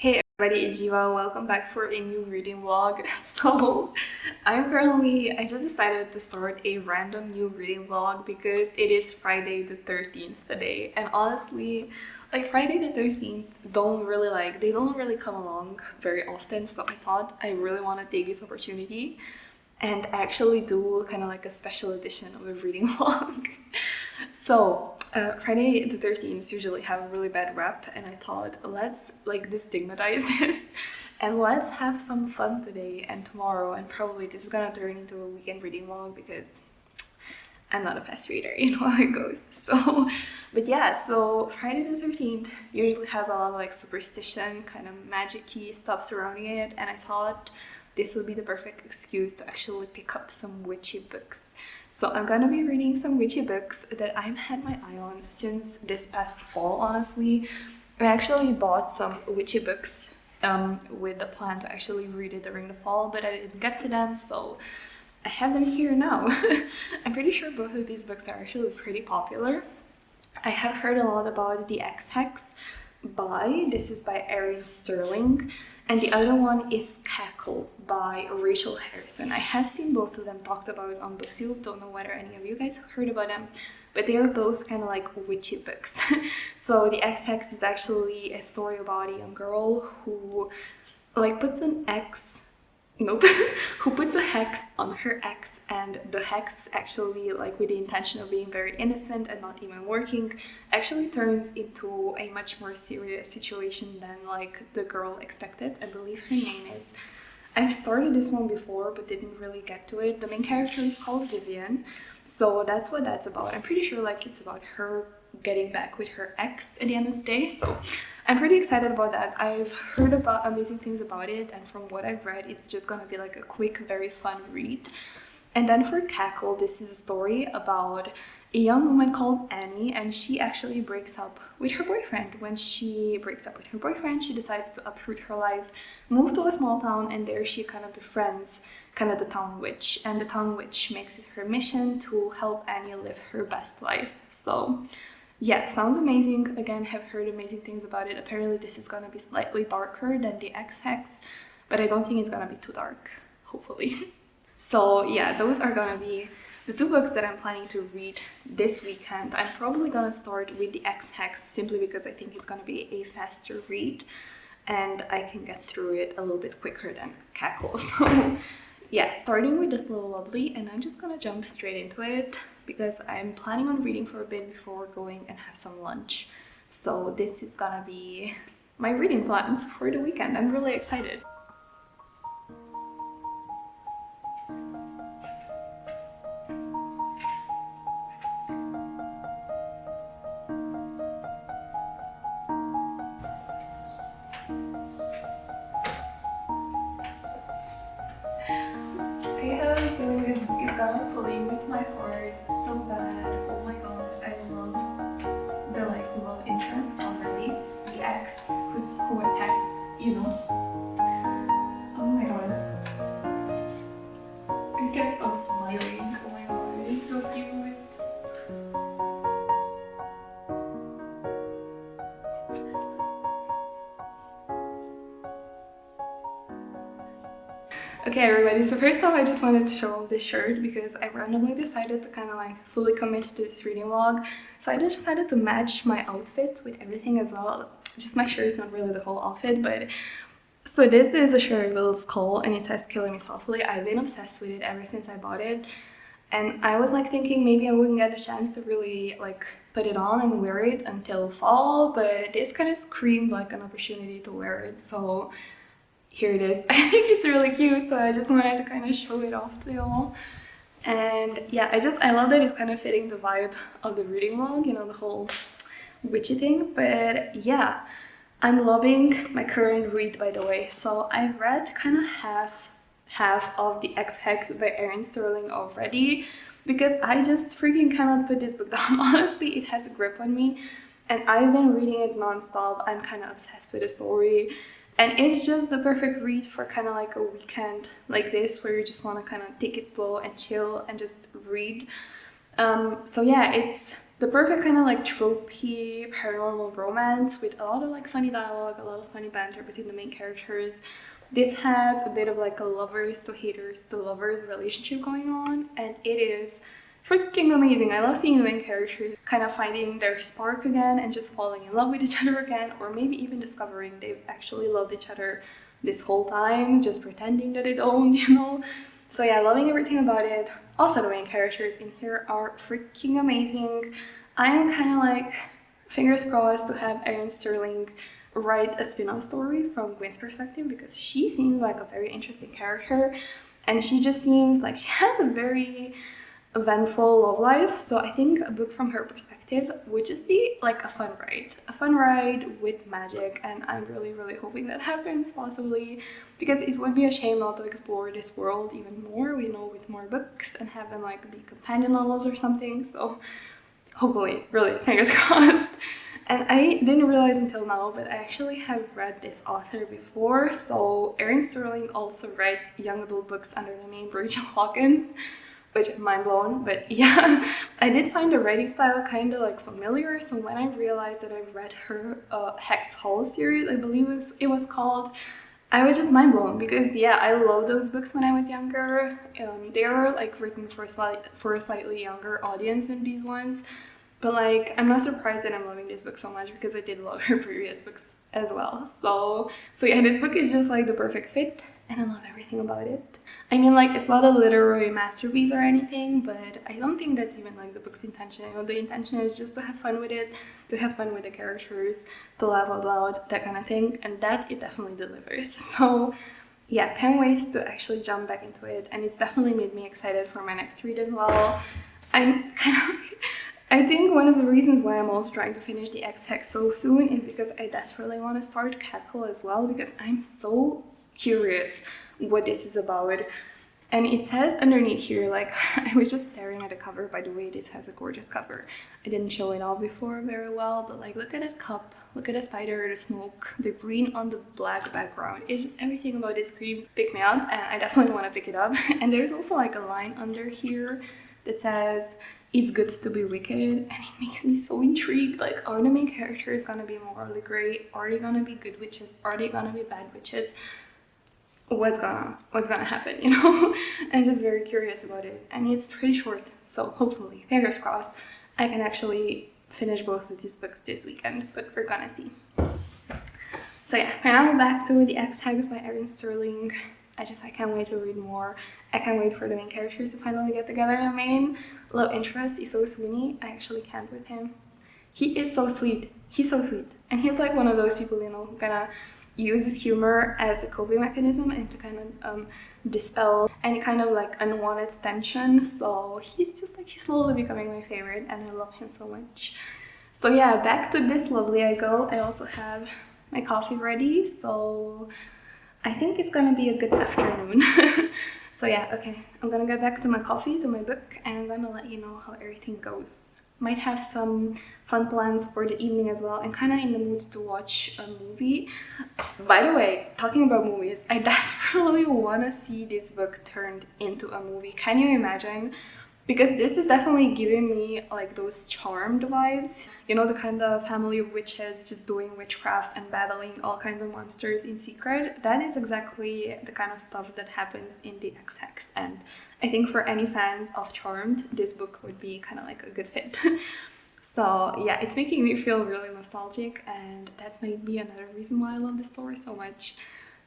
Hey everybody, it's Jiva. Welcome back for a new reading vlog. So, I just decided to start a random new reading vlog because it is Friday the 13th today. And honestly, like Friday the 13th they don't really come along very often. So I thought I really want to take this opportunity and actually do kind of like a special edition of a reading vlog. So, Friday the 13th usually have a really bad rep, and I thought let's like destigmatize this and let's have some fun today and tomorrow, and probably this is gonna turn into a weekend reading vlog because I'm not a fast reader, you know how it goes. So, but yeah, so Friday the 13th usually has a lot of like superstition, kind of magic-y stuff surrounding it, and I thought this would be the perfect excuse to actually pick up some witchy books. So I'm gonna be reading some witchy books that I've had my eye on since this past fall, honestly. I actually bought some witchy books with the plan to actually read it during the fall, but I didn't get to them, so I have them here now. I'm pretty sure both of these books are actually pretty popular. I have heard a lot about The Ex-Hex this is by Erin Sterling, and the other one is Cackle by Rachel Harrison. I have seen both of them talked about on booktube, don't know whether any of you guys heard about them, but they are both kind of like witchy books. So The Ex-Hex is actually a story about a young girl who like puts an X nope who puts a hex on her ex, and the hex actually, like with the intention of being very innocent and not even working, actually turns into a much more serious situation than like the girl expected. I believe her name is, I've started this one before but didn't really get to it. The main character is called Vivian, so that's what that's about. I'm pretty sure like it's about her getting back with her ex at the end of the day, so I'm pretty excited about that. I've heard about amazing things about it, and from what I've read, it's just gonna be like a quick, very fun read. And then for Cackle, this is a story about a young woman called Annie, and she actually breaks up with her boyfriend. When she breaks up with her boyfriend, she decides to uproot her life, move to a small town, and there she kind of befriends kind of the town witch, and the town witch makes it her mission to help Annie live her best life. So yeah, sounds amazing. Again, have heard amazing things about it. Apparently this is gonna be slightly darker than The Ex-Hex, but I don't think it's gonna be too dark, hopefully. So yeah, those are gonna be the two books that I'm planning to read this weekend. I'm probably gonna start with The Ex-Hex simply because I think it's gonna be a faster read and I can get through it a little bit quicker than Cackle. So yeah, starting with this little lovely, and I'm just gonna jump straight into it because I'm planning on reading for a bit before going and have some lunch. So this is gonna be my reading plans for the weekend. I'm really excited. I have a feeling this book is gonna play with my heart so bad. Oh my god, I love the like love interest already. The ex who was hexed, you know. Oh my god. I can't stop smiling. Oh my god, it's so cute. Okay everybody, so first off I just wanted to show off this shirt because I randomly decided to kind of like fully commit to this reading vlog. So I just decided to match my outfit with everything as well. Just my shirt, not really the whole outfit, but so this is a shirt with a skull and it says "Killing Me Softly." I've been obsessed with it ever since I bought it. And I was like thinking maybe I wouldn't get a chance to really like put it on and wear it until fall, but this kind of screamed like an opportunity to wear it. So here it is. I think it's really cute, so I just wanted to kind of show it off to y'all. And yeah, I love that it's kind of fitting the vibe of the reading vlog, you know, the whole witchy thing. But yeah, I'm loving my current read, by the way. So I've read kind of half of The Ex-Hex by Erin Sterling already because I just freaking cannot put this book down. Honestly, it has a grip on me and I've been reading it non-stop. I'm kind of obsessed with the story. And it's just the perfect read for kind of like a weekend like this where you just want to kind of take it slow and chill and just read. So yeah, it's the perfect kind of like tropey paranormal romance with a lot of like funny dialogue, a lot of funny banter between the main characters. This has a bit of like a lovers to haters to lovers relationship going on, and it is freaking amazing. I love seeing the main characters kind of finding their spark again and just falling in love with each other again, or maybe even discovering they've actually loved each other this whole time, just pretending that they don't, you know. So yeah, loving everything about it. Also, the main characters in here are freaking amazing. I am kind of like fingers crossed to have Erin Sterling write a spin-off story from Gwen's perspective, because she seems like a very interesting character, and she just seems like she has a very eventful love life. So I think a book from her perspective would just be like a fun ride with magic, and I'm really hoping that happens, possibly, because it would be a shame not to explore this world even more, you know, with more books and have them like be companion novels or something. So hopefully, really, fingers crossed. And I didn't realize until now, but I actually have read this author before. So Erin Sterling also writes young adult books under the name Rachel Hawkins, which mind blown. But yeah, I did find the writing style kind of like familiar. So when I realized that I've read her Hex Hall series, I believe it was called, I was just mind blown, because yeah, I love those books when I was younger. They were like written for a slightly younger audience than these ones. But like, I'm not surprised that I'm loving this book so much, because I did love her previous books as well. So yeah, this book is just like the perfect fit, and I love everything about it. I mean, like, it's not a literary masterpiece or anything, but I don't think that's even like the book's intention. You know, the intention is just to have fun with it, to have fun with the characters, to laugh out loud, that kind of thing, and that it definitely delivers. So yeah, can't wait to actually jump back into it, and it's definitely made me excited for my next read as well. I'm kind of I think one of the reasons why I'm also trying to finish the X-Hex so soon is because I desperately want to start Cackle as well, because I'm so curious what this is about. And it says underneath here, like, I was just staring at the cover. By the way, this has a gorgeous cover. I didn't show it all before very well, but like, look at that cup, look at the spider, the smoke, the green on the black background. It's just everything about this screams pick me up, and I definitely want to pick it up. And there's also like a line under here that says, "It's good to be wicked," and it makes me so intrigued. Like, are the main characters gonna be morally great? Are they gonna be good witches? Are they gonna be bad witches? What's gonna happen, you know? I'm just very curious about it, and it's pretty short, so hopefully, fingers crossed, I can actually finish both of these books this weekend, but we're gonna see. So yeah, and now back to the X-Hex by Erin Sterling. I can't wait to read more. I can't wait for the main characters to finally get together. The main love interest is so swoony. I actually can't with him. He is so sweet. He's so sweet. And he's like one of those people, you know, who kind of uses humor as a coping mechanism and to kind of dispel any kind of like unwanted tension. So he's slowly becoming my favorite, and I love him so much. So yeah, back to this lovely I go. I also have my coffee ready, so I think it's gonna be a good afternoon. So yeah, okay, I'm gonna get back to my coffee, to my book, and I'm gonna let you know how everything goes. Might have some fun plans for the evening as well. I'm kind of in the mood to watch a movie. By the way, talking about movies, I desperately want to see this book turned into a movie. Can you imagine? Because this is definitely giving me like those Charmed vibes. You know, the kind of family of witches just doing witchcraft and battling all kinds of monsters in secret. That is exactly the kind of stuff that happens in the X-Hex. And I think for any fans of Charmed, this book would be kind of like a good fit. So yeah, it's making me feel really nostalgic, and that might be another reason why I love the story so much.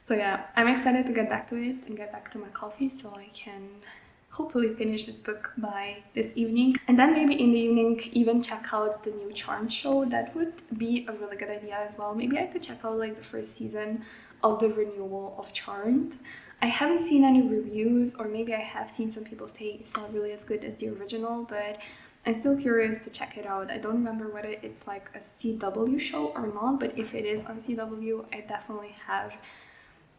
So yeah, I'm excited to get back to it and get back to my coffee so I can hopefully finish this book by this evening, and then maybe in the evening even check out the new Charmed show. That would be a really good idea as well. Maybe I could check out like the first season of the renewal of Charmed. I haven't seen any reviews, or maybe I have seen some people say it's not really as good as the original, but I'm still curious to check it out. I don't remember whether it's like a CW show or not, but if it is on CW, I definitely have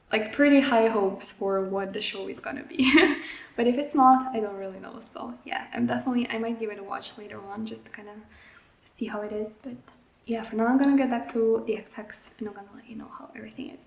like pretty high hopes for what the show is gonna be. But if it's not, I don't really know. So yeah, I might give it a watch later on just to kind of see how it is. But yeah, for now I'm gonna get back to the X-Hex and I'm gonna let you know how everything is.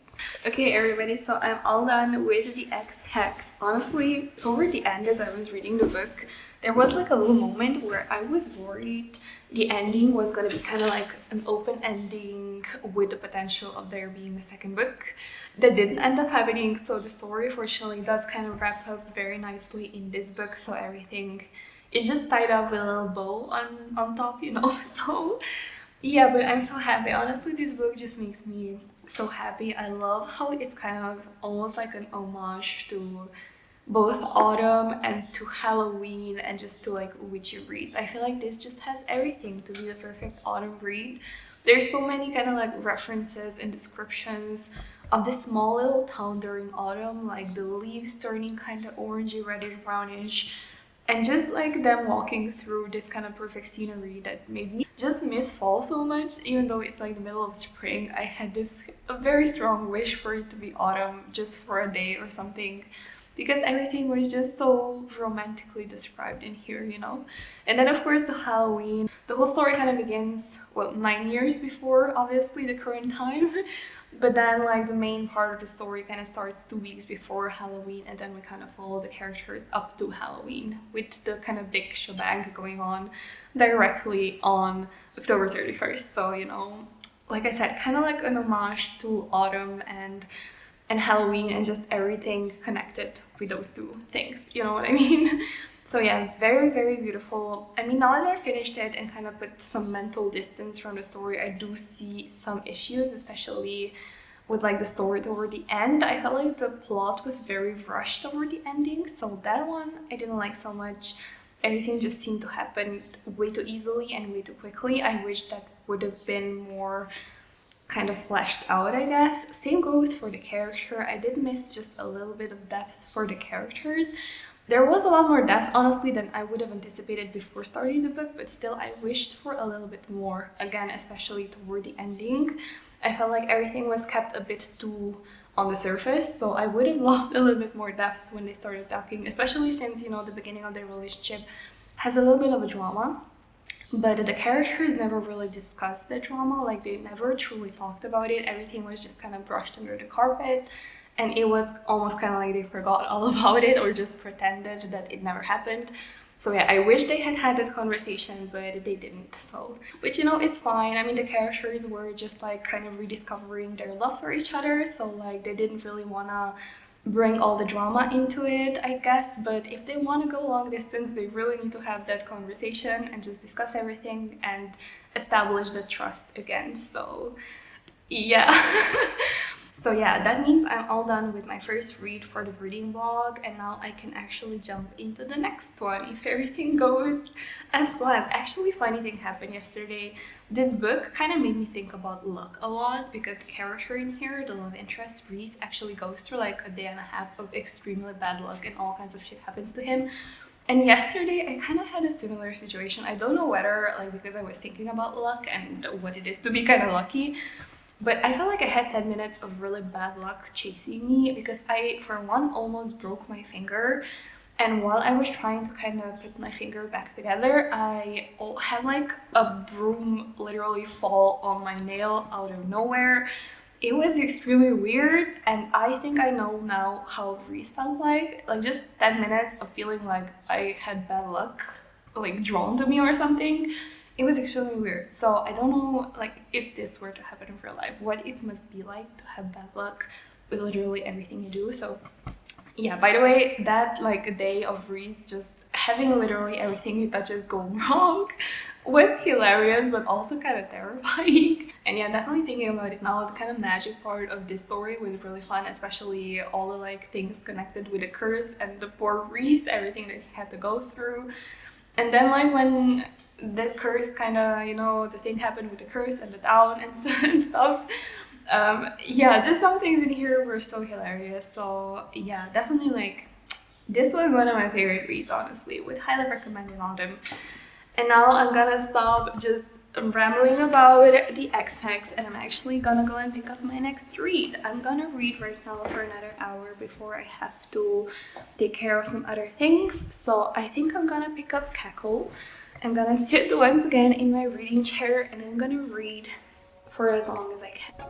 Okay, everybody, so I'm all done with the X-Hex. Honestly, toward the end, as I was reading the book, there was like a little moment where I was worried the ending was gonna be kind of like an open ending with the potential of there being a second book. That didn't end up happening, so the story fortunately does kind of wrap up very nicely in this book, so everything is just tied up with a little bow on top, you know. So yeah, but I'm so happy. Honestly, this book just makes me so happy. I love how it's kind of almost like an homage to both autumn and to Halloween and just to like witchy reads. I feel like this just has everything to be the perfect autumn read. There's so many kind of like references and descriptions of this small little town during autumn, like the leaves turning kind of orangey, reddish, brownish, and just like them walking through this kind of perfect scenery that made me just miss fall so much. Even though it's like the middle of spring, I had this a very strong wish for it to be autumn just for a day or something, because everything was just so romantically described in here, you know. And then of course the Halloween, the whole story kind of begins, well, 9 years before obviously the current time. But then like the main part of the story kind of starts 2 weeks before Halloween, and then we kind of follow the characters up to Halloween with the kind of big shebang going on directly on October 31st. So, you know, like I said, kind of like an homage to autumn and Halloween and just everything connected with those two things, you know what I mean? So yeah, very, very beautiful. I mean, now that I finished it and kind of put some mental distance from the story, I do see some issues, especially with like the story toward the end. I felt like the plot was very rushed toward the ending, so that one I didn't like so much. Everything just seemed to happen way too easily and way too quickly. I wish that would have been more kind of fleshed out, I guess. Same goes for the character. I did miss just a little bit of depth for the characters. There was a lot more depth, honestly, than I would have anticipated before starting the book, but still I wished for a little bit more, again, especially toward the ending. I felt like everything was kept a bit too on the surface, so I would have loved a little bit more depth when they started talking, especially since, you know, the beginning of their relationship has a little bit of a drama. But the characters never really discussed the drama, like they never truly talked about it. Everything was just kind of brushed under the carpet, and it was almost kind of like they forgot all about it or just pretended that it never happened. So yeah, I wish they had had that conversation, but they didn't. So, which, you know, it's fine. I mean, the characters were just like kind of rediscovering their love for each other, so like they didn't really wanna bring all the drama into it, I guess. But if they want to go long distance, they really need to have that conversation and just discuss everything and establish the trust again. So yeah. So yeah, that means I'm all done with my first read for the reading vlog, and now I can actually jump into the next one if everything goes as planned. Actually, funny thing happened yesterday. This book kind of made me think about luck a lot, because the character in here, the love interest, Reese, actually goes through like a day and a half of extremely bad luck and all kinds of shit happens to him. And yesterday I kind of had a similar situation. I don't know whether like because I was thinking about luck and what it is to be kind of lucky, but I felt like I had 10 minutes of really bad luck chasing me, because I, for one, almost broke my finger. And while I was trying to kind of put my finger back together, I had like a broom literally fall on my nail out of nowhere. It was extremely weird, and I think I know now how Reese felt like just 10 minutes of feeling like I had bad luck like drawn to me or something. It was extremely weird. So I don't know like if this were to happen in real life, what it must be like to have bad luck with literally everything you do. So yeah, by the way, that like a day of Reese just having literally everything he touches go wrong was hilarious, but also kind of terrifying. And yeah, definitely thinking about it now, the kind of magic part of this story was really fun, especially all the like things connected with the curse and the poor Reese, everything that he had to go through. And then like when the curse kind of, you know, the thing happened with the curse and the town and stuff, yeah, just some things in here were so hilarious. So yeah, definitely like this was one of my favorite reads, honestly. Would highly recommend in autumn. And now I'm gonna stop just rambling about the X-Hex, and I'm actually gonna go and pick up my next read. I'm gonna read right now for another hour before I have to take care of some other things. So I think I'm gonna pick up Cackle. I'm gonna sit once again in my reading chair, and I'm gonna read for as long as I can.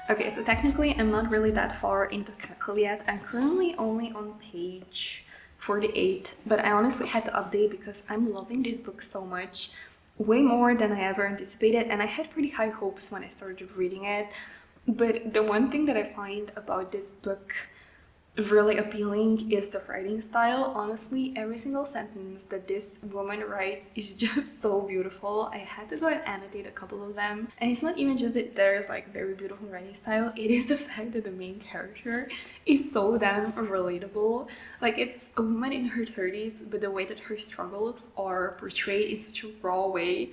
Okay, so technically I'm not really that far into Cackle yet. I'm currently only on page 48, but I honestly had to update because I'm loving this book so much, way more than I ever anticipated, and I had pretty high hopes when I started reading it. But the one thing that I find about this book really appealing is the writing style. Honestly, every single sentence that this woman writes is just so beautiful. I had to go and annotate a couple of them, and it's not even just that there's like very beautiful writing style, it is the fact that the main character is so damn relatable. Like, it's a woman in her 30s, but the way that her struggles are portrayed in such a raw way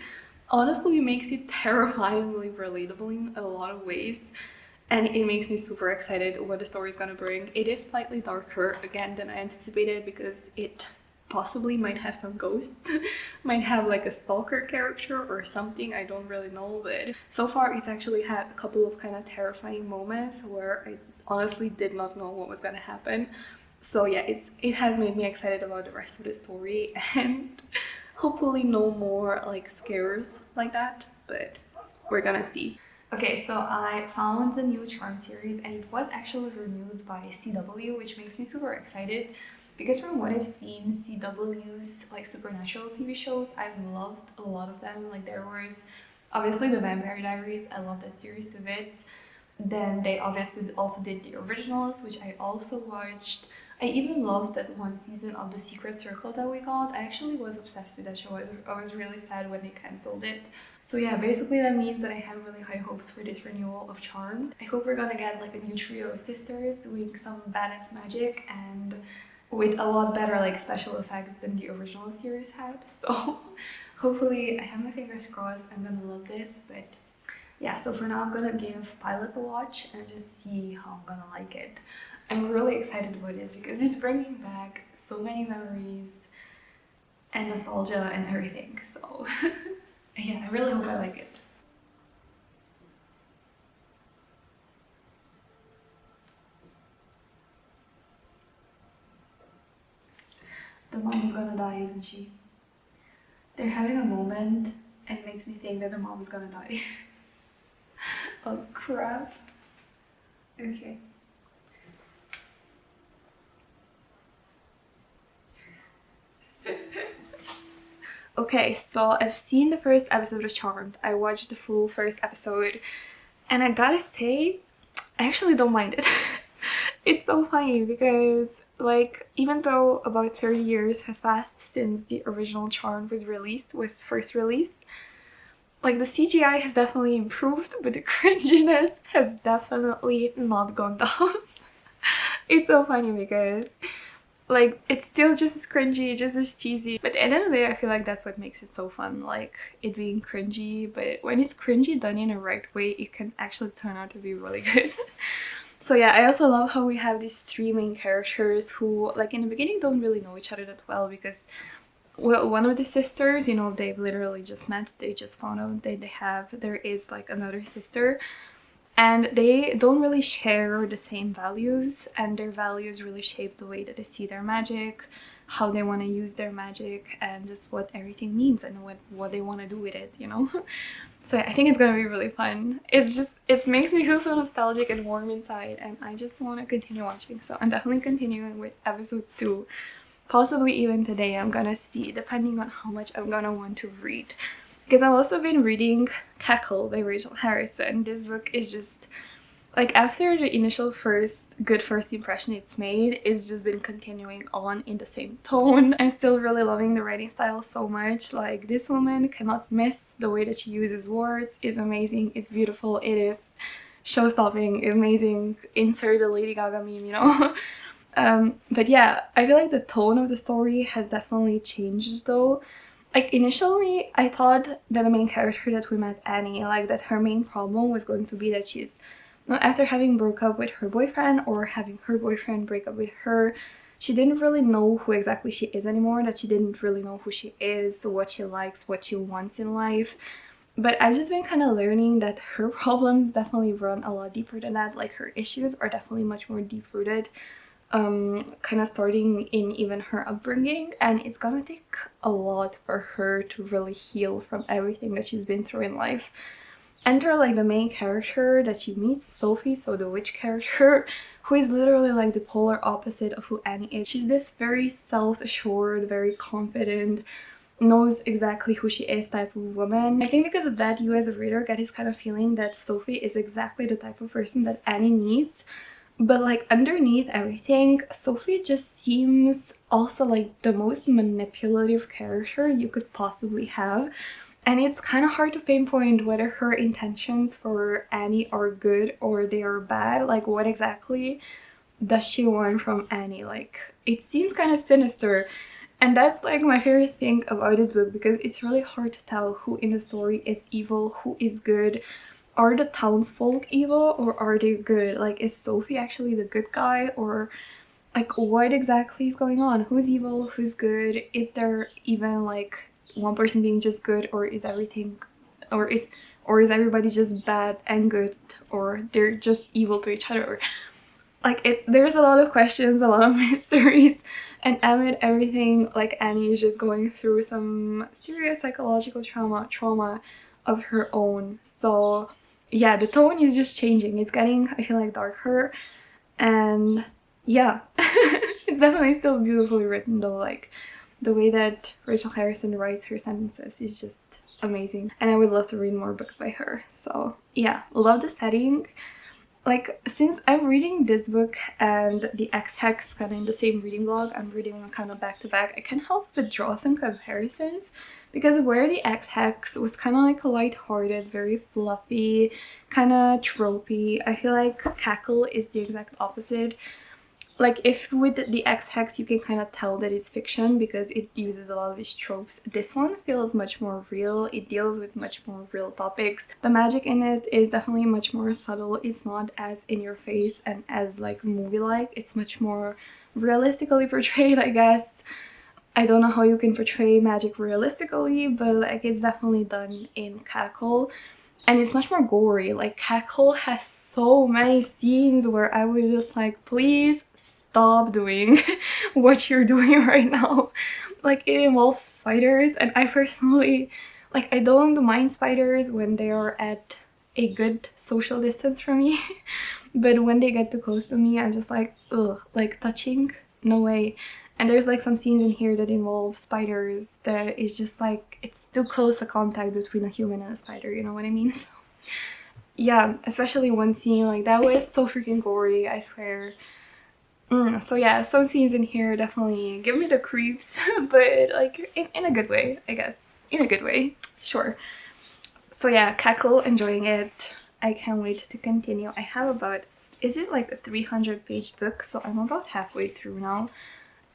honestly makes it terrifyingly relatable in a lot of ways. And it makes me super excited what the story is gonna bring. It is slightly darker again than I anticipated because it possibly might have some ghosts, might have like a stalker character or something, I don't really know. But so far it's actually had a couple of kind of terrifying moments where I honestly did not know what was gonna happen. So yeah, it has made me excited about the rest of the story, and hopefully no more like scares like that, but we're gonna see. Okay, so I found the new Charm series, and it was actually renewed by CW, which makes me super excited because from what I've seen, CW's like supernatural TV shows, I've loved a lot of them. Like, there was obviously the Vampire Diaries, I love that series to bits. Then they obviously also did the originals, which I also watched. I even loved that one season of The Secret Circle that we got. I actually was obsessed with that show. I was really sad when they cancelled it. So yeah, basically that means that I have really high hopes for this renewal of Charmed. I hope we're gonna get like a new trio of sisters doing some badass magic and with a lot better like special effects than the original series had. So hopefully, I have my fingers crossed, I'm gonna love this. But yeah, so for now I'm gonna give Pilot a watch and just see how I'm gonna like it. I'm really excited about this because it's bringing back so many memories and nostalgia and everything. So yeah, I really hope I like it. The mom is gonna die, isn't she? They're having a moment and it makes me think that the mom is gonna die. Oh crap. Okay. Okay, so I've seen the first episode of Charmed. I watched the full first episode, and I gotta say, I actually don't mind it. It's so funny because, like, even though about 30 years has passed since the original Charmed was first released, like, the CGI has definitely improved, but the cringiness has definitely not gone down. It's so funny because, like, it's still just as cringy, just as cheesy, but at the end of the day I feel like that's what makes it so fun, like it being cringy. But when it's cringy done in a right way, it can actually turn out to be really good. So yeah, I also love how we have these three main characters who, like, in the beginning don't really know each other that well because, well, one of the sisters, you know, they've literally just met, they just found out that there is like another sister, and they don't really share the same values, and their values really shape the way that they see their magic, how they want to use their magic, and just what everything means and what they want to do with it, you know. So I think it's gonna be really fun. It makes me feel so nostalgic and warm inside, and I just want to continue watching. So I'm definitely continuing with episode 2, possibly even today. I'm gonna see, depending on how much I'm gonna want to read. Because I've also been reading Cackle by Rachel Harrison. This book is just, like, after the initial good first impression it's made, it's just been continuing on in the same tone. I'm still really loving the writing style so much. Like, this woman cannot miss. The way that she uses words is amazing, it's beautiful, it is show-stopping, amazing. Insert the Lady Gaga meme, you know. But yeah, I feel like the tone of the story has definitely changed though. Like initially I thought that the main character that we met, Annie, like that her main problem was going to be that she's after having broke up with her boyfriend or having her boyfriend break up with her, she didn't really know who exactly she is anymore, that she didn't really know who she is, what she likes, what she wants in life. But I've just been kind of learning that her problems definitely run a lot deeper than that. Like her issues are definitely much more deep-rooted, kind of starting in even her upbringing, and it's gonna take a lot for her to really heal from everything that she's been through in life. Enter like the main character that she meets, Sophie, so the witch character, who is literally like the polar opposite of who Annie is. She's this very self-assured, very confident, knows exactly who she is type of woman. I think because of that, you as a reader get this kind of feeling that Sophie is exactly the type of person that Annie needs. But like underneath everything, Sophie just seems also like the most manipulative character you could possibly have. And it's kind of hard to pinpoint whether her intentions for Annie are good or they are bad. Like what exactly does she want from Annie? Like it seems kind of sinister. And that's like my favorite thing about this book, because it's really hard to tell who in the story is evil, who is good. Are the townsfolk evil or are they good? Like is Sophie actually the good guy, or like what exactly is going on? Who's evil, who's good? Is there even like one person being just good, or is everything, or is everybody just bad and good, or they're just evil to each other? Like there's a lot of questions, a lot of mysteries, and amid everything, like Annie is just going through some serious psychological trauma of her own. So yeah, the tone is just changing. It's getting, I feel like, darker, and yeah, it's definitely still beautifully written though. Like the way that Rachel Harrison writes her sentences is just amazing, and I would love to read more books by her. So yeah, love the setting. Like since I'm reading this book and the X-Hex kind of in the same reading vlog, I'm reading them kind of back to back, I can't help but draw some comparisons, because where the X-Hex was kind of like a light-hearted, very fluffy, kind of tropey, I feel like Cackle is the exact opposite. Like if with the X-Hex you can kind of tell that it's fiction because it uses a lot of these tropes, this one feels much more real. It deals with much more real topics. The magic in it is definitely much more subtle. It's not as in your face and as like movie-like. It's much more realistically portrayed, I guess. I don't know how you can portray magic realistically, but like it's definitely done in Cackle, and it's much more gory. Like Cackle has so many scenes where I was just like, please stop doing what you're doing right now. Like it involves spiders, and I personally, like, I don't mind spiders when they are at a good social distance from me, but when they get too close to me, I'm just like, ugh, like touching, no way. And there's like some scenes in here that involve spiders that is just like, it's too close a contact between a human and a spider, you know what I mean? So yeah, especially one scene like that was so freaking gory, I swear. So yeah, some scenes in here definitely give me the creeps, but like in a good way, I guess. In a good way, sure. So yeah, Cackle, enjoying it. I can't wait to continue. I have about, is it like a 300-page book? So I'm about halfway through now.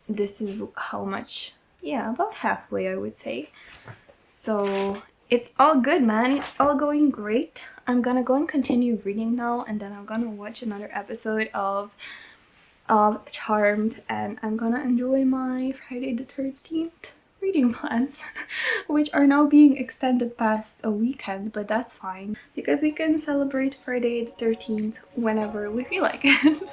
This is how much, yeah, about halfway I would say. So it's all good, man. It's all going great. I'm gonna go and continue reading now, and then I'm gonna watch another episode of Charmed, and I'm gonna enjoy my Friday the 13th reading plans, which are now being extended past a weekend, but that's fine because we can celebrate Friday the 13th whenever we feel like it.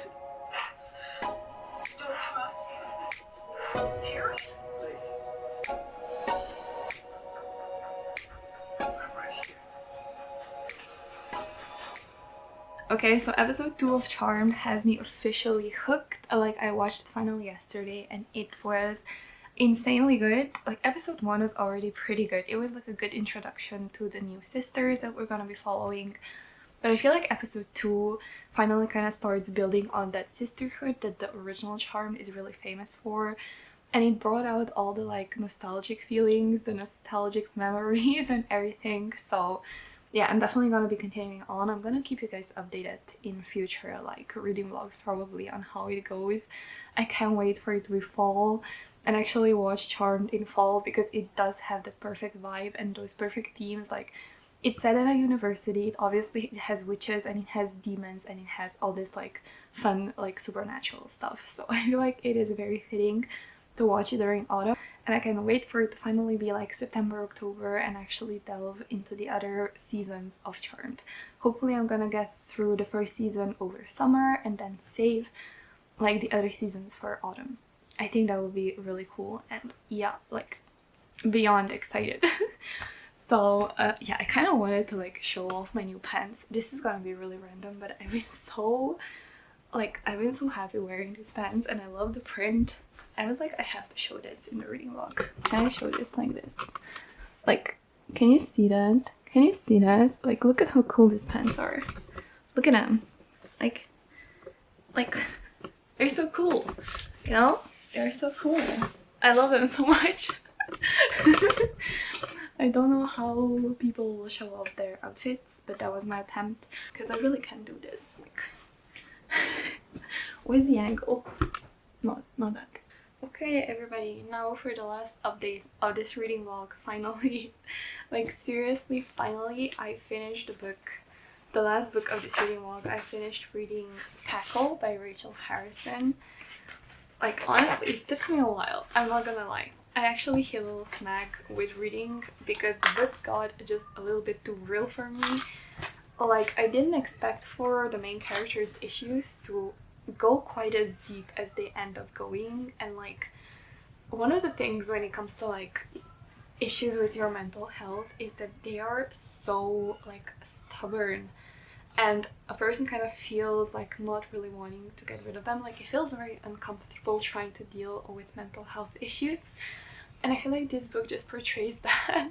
Okay, so episode 2 of Charmed has me officially hooked. Like, I watched it finally yesterday and it was insanely good. Like, episode 1 was already pretty good. It was like a good introduction to the new sisters that we're gonna be following. But I feel like episode 2 finally kind of starts building on that sisterhood that the original Charmed is really famous for. And it brought out all the like nostalgic feelings, the nostalgic memories and everything. So yeah, I'm definitely gonna be continuing on. I'm gonna keep you guys updated in future like reading vlogs probably on how it goes. I can't wait for it to be fall and actually watch Charmed in fall because it does have the perfect vibe and those perfect themes. Like, it's set in a university, it has witches and it has demons and it has all this like fun like supernatural stuff, so I feel like it is very fitting to watch it during autumn, and I can wait for it to finally be like September, October and actually delve into the other seasons of Charmed. Hopefully I'm gonna get through the first season over summer and then save like the other seasons for autumn. I think that would be really cool, and yeah, like beyond excited. So yeah, I kind of wanted to like show off my new pants. This is gonna be really random, but I've been so happy wearing these pants and I love the print. I was like, I have to show this in the reading vlog. Can I show this like this? Like, can you see that? Can you see that? Like, look at how cool these pants are. Look at them. Like, they're so cool. You know? They're so cool. I love them so much. I don't know how people will show off their outfits, but that was my attempt because I really can't do this. Like, where's the angle? Not that. Okay, everybody, now for the last update of this reading vlog. Finally, like seriously, finally, I finished the book. The last book of this reading vlog. I finished reading Cackle by Rachel Harrison. Like, honestly, it took me a while. I'm not gonna lie. I actually hit a little snag with reading because the book got just a little bit too real for me. Like, I didn't expect for the main character's issues to go quite as deep as they end up going, and like one of the things when it comes to like issues with your mental health is that they are so like stubborn, and a person kind of feels like not really wanting to get rid of them. Like, it feels very uncomfortable trying to deal with mental health issues, and I feel like this book just portrays that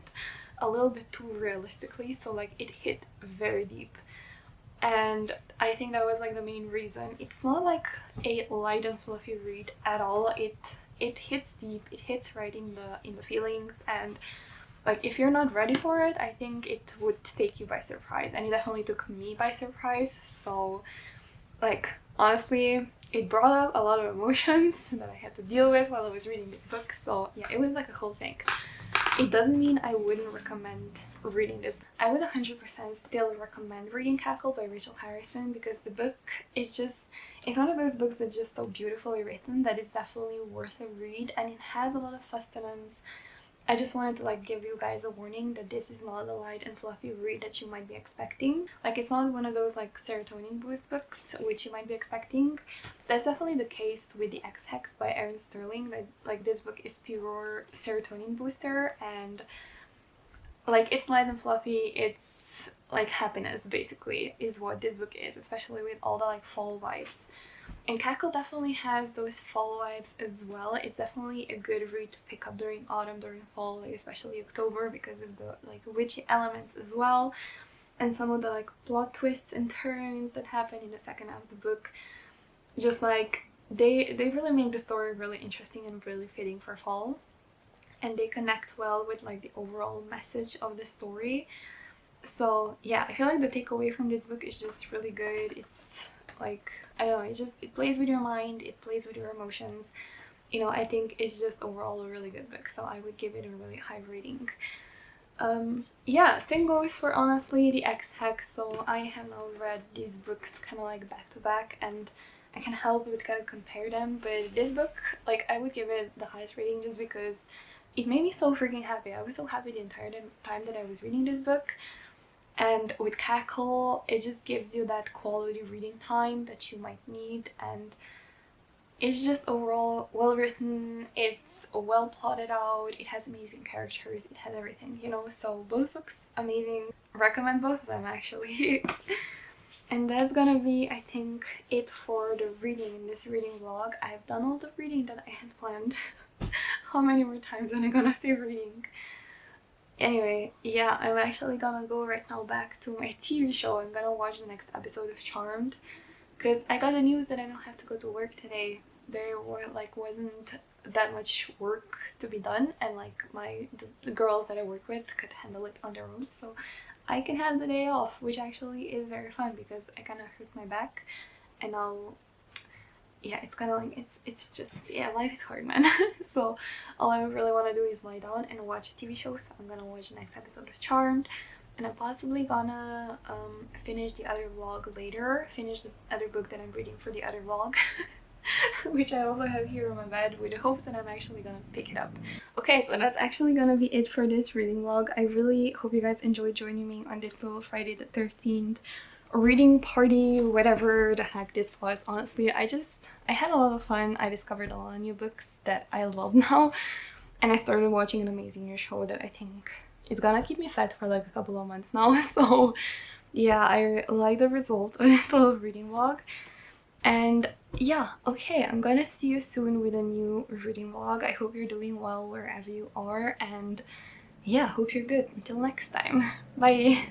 a little bit too realistically, so like it hit very deep. And I think that was like the main reason. It's not like a light and fluffy read at all. It hits deep, it hits right in the feelings, and like if you're not ready for it, I think it would take you by surprise, and it definitely took me by surprise. So like honestly, it brought up a lot of emotions that I had to deal with while I was reading this book. So yeah, it was like a whole thing. It doesn't mean I wouldn't recommend reading this. I would 100% still recommend reading Cackle by Rachel Harrison because the book is just, it's one of those books that's just so beautifully written that it's definitely worth a read, and it has a lot of sustenance. I just wanted to like give you guys a warning that this is not a light and fluffy read that you might be expecting. Like, it's not one of those like serotonin boost books which you might be expecting. That's definitely the case with the X-Hex by Erin Sterling. Like this book is pure serotonin booster, and like it's light and fluffy. It's like happiness basically is what this book is, especially with all the like fall vibes. And Cackle definitely has those fall vibes as well. It's definitely a good read to pick up during autumn, during fall, like especially October, because of the like witchy elements as well, and some of the like plot twists and turns that happen in the second half of the book. Just like they really make the story really interesting and really fitting for fall, and they connect well with like the overall message of the story. So yeah, I feel like the takeaway from this book is just really good. It's like, I don't know, it plays with your mind, it plays with your emotions. You know, I think it's just overall a really good book, so I would give it a really high rating. Yeah, same goes for honestly the X-Hex. So I have now read these books kind of like back to back, and I can help but kind of compare them. But this book, like, I would give it the highest rating just because it made me so freaking happy. I was so happy the entire time that I was reading this book. And with Cackle, it just gives you that quality reading time that you might need, and it's just overall well written, it's well plotted out, it has amazing characters, it has everything, you know. So both books amazing, recommend both of them actually. And that's gonna be, I think, it for the reading in this reading vlog. I've done all the reading that I had planned. How many more times am I gonna say reading? Anyway, yeah, I'm actually gonna go right now back to my TV show. I'm gonna watch the next episode of Charmed because I got the news that I don't have to go to work today. There wasn't that much work to be done, and like the girls that I work with could handle it on their own, so I can have the day off, which actually is very fun because I kind of hurt my back, and now, yeah, it's kind of like it's just, yeah, life is hard, man. So all I really want to do is lie down and watch TV shows. So I'm gonna watch the next episode of Charmed, and I'm possibly gonna finish the other vlog later, finish the other book that I'm reading for the other vlog. Which I also have here on my bed, with the hopes that I'm actually gonna pick it up. Okay, so that's actually gonna be it for this reading vlog. I really hope you guys enjoyed joining me on this little Friday the 13th reading party, whatever the heck this was. Honestly, I had a lot of fun. I discovered a lot of new books that I love now, and I started watching an amazing new show that I think is gonna keep me fed for like a couple of months now. So yeah, I like the result of this little reading vlog. And yeah, okay, I'm gonna see you soon with a new reading vlog. I hope you're doing well wherever you are, and yeah, hope you're good. Until next time, bye.